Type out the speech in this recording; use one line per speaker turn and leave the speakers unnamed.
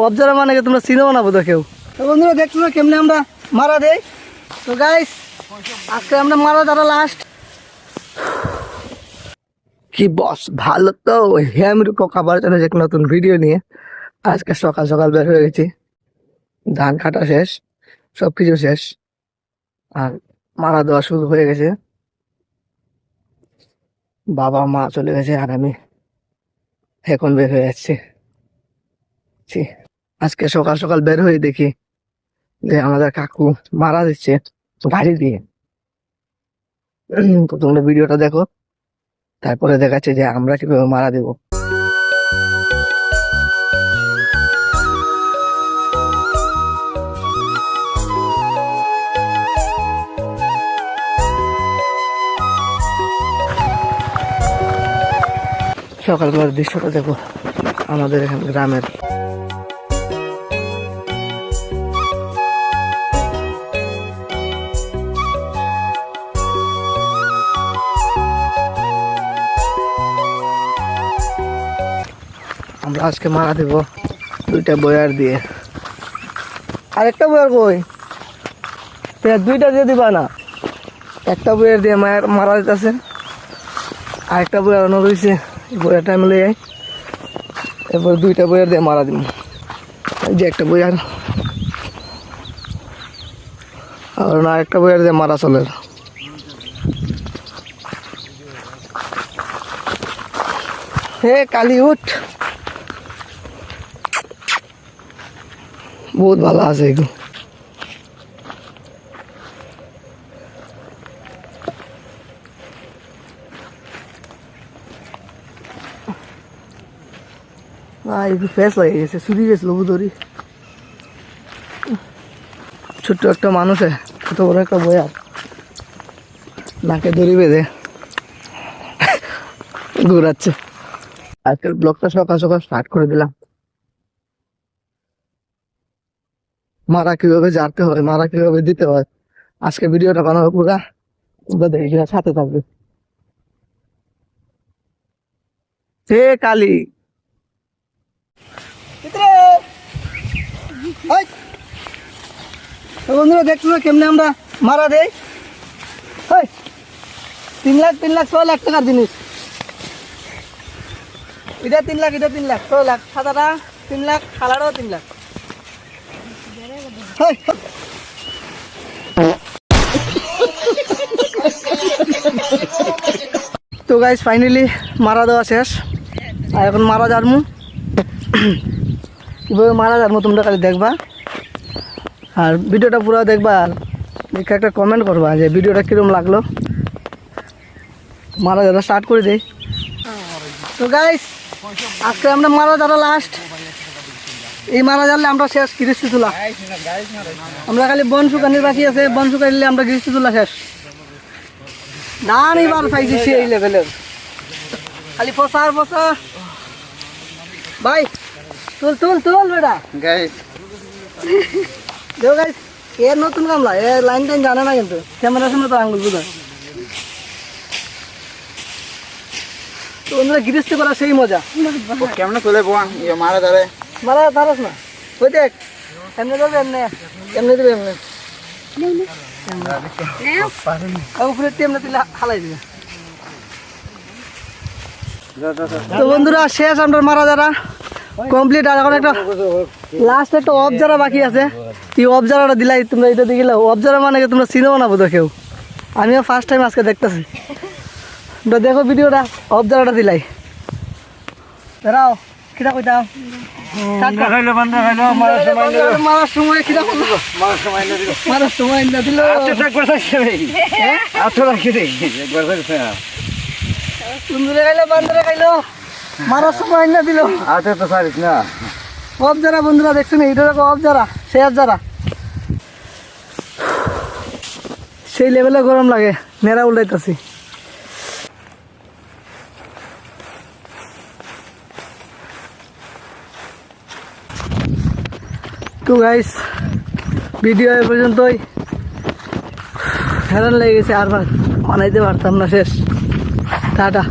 অবজারা মানে তোমরা চিনেও না বোধ কেউ। তো বন্ধুরা দেখছো না কেমনে আমরা মারা দেই। তো গাইস আজকে আমরা মারা যারা লাস্ট। কি বস ভালো তো হ্যামরুকো খাবার জন্য এক নতুন ভিডিও নিয়ে আজকে সকাল সকাল বের হয়ে গেছি। ধান কাটা শেষ, সবকিছু শেষ, আর মারা দেওয়া শুরু হয়ে গেছে। বাবা মা চলে গেছে আর আমি এখন বের হয়ে যাচ্ছি। আজকে সকাল সকাল বের হয়ে দেখি যে আমাদের কাকু মারা দিচ্ছে গাড়ি দিয়ে। তো তোমরা ভিডিওটা দেখো, তারপরে দেখাচ্ছে যে আমরা কিভাবে মারা দেব। সকালবেলার দৃশ্যটা দেখো আমাদের এখানে গ্রামের। আমরা আজকে মারা দেব দুইটা বয়ার দিয়ে। আরেকটা বয়ার কই? দুইটা দিয়ে দিবা না? একটা বয়ার দিয়ে মায়ের মারা দিতেছে, আরেকটা বয়ার অন্য রয়েছে, বয়ারটা আমি লই যাই। এরপর দুইটা বয়ার দিয়ে মারা দিব। যে একটা বয়ার আর আরেকটা বয়ার দিয়ে মারা চলে। হে কালি উঠ, বহুত ভালো আছে এগুলো। ফেস লাগে গেছে, শুধু গেছিল বুধরি। ছোট্ট একটা মানুষে কত বড় একটা বয়ার, নাকে দড়ি বেঁধে ঘুরাচ্ছে। আজকের ব্লগটা সকাল সকাল স্টার্ট করে দিলাম। মারা কিভাবে জানতে হয়, মারা কিভাবে দিতে হয়, আজকে ভিডিওটা বানাবো পুরা, তোমরা দেখে কিনা সাথে থাকবে। হে কালী বন্ধুরা দেখছো না কেমনে আমরা মারা দেই। 3 লাখ 6 লাখ টাকার জিনিস। এটা 3 লাখ, এটা 3 লাখ 6 লাখ, সাদাটা 3 লাখ, কালারও 3 লাখ। তো গাইস ফাইনালি মারা দেওয়া শেষ, আর এখন মারা যাবো। কিভাবে মারা যাবো তোমরা খালি দেখবা, আর ভিডিওটা পুরো দেখবা, আর দেখে একটা কমেন্ট করবা যে ভিডিওটা কিরকম লাগলো। মারা যারা স্টার্ট করে দেই। তো গাইস আজকে আমরা মারা যারা লাস্ট। এই মারা জানলে আমরা শেষ গৃষ্টি তোলা। আমরা খালি বন শুকানির বাকি আছে, বন শুকাইলে আমরা গৃষ্টি তোলা শেষ। ধান এবার পাইছি সেই লেভেলের, খালি পচা আর পচা। ভাই তুল তুল তুল বেটা গাইস। দেখো গাইস এর নতুন কামলা, এ লাইন টাইন জানে না, কিন্তু ক্যামেরার সামনে তো আঙুল বুঝা। তো ওনারা গৃষ্টি করা সেই মজা।
কেমনে চলে বোয়া মারা ধরে,
মারা ধারস না। ওই দেখ এমনি দেবে, এমনি এমনি দেবে, এমনি উপরে এমনি দিলে হালাই দিবে। তো বন্ধুরা শেষ আমরা মারা যারা কমপ্লিট। আর এখন একটা লাস্ট একটা অবজারা বাকি আছে। এই অবজারাটা দিলাই তোমরা, এটা দেখিলে অবজারা মানে তোমরা চিনেও না বোধ কেউ। আমিও ফার্স্ট টাইম আজকে দেখতেছি। দেখো ভিডিওটা, অবজারাটা দিলাই দাঁড়াও কিটা কইতাম মারার সময় কিটা মারার সময় না দিল। সুন্দরে খাইলো, বান্দরে খাইলো, মারার সময় না দিল।
আচ্ছা তো সারিস না
অবজারা বন্ধুরা দেখছেন, এইটা দেখো অবজারা, সেই অবজারা সেই লেভেলে গরম লাগে, নেড়া উল্টাইতেছি। তো গাইস ভিডিও এ পর্যন্তই। হেরান লেগে গেছে, আর বানাইতে পারতাম না, শেষ। টাটা।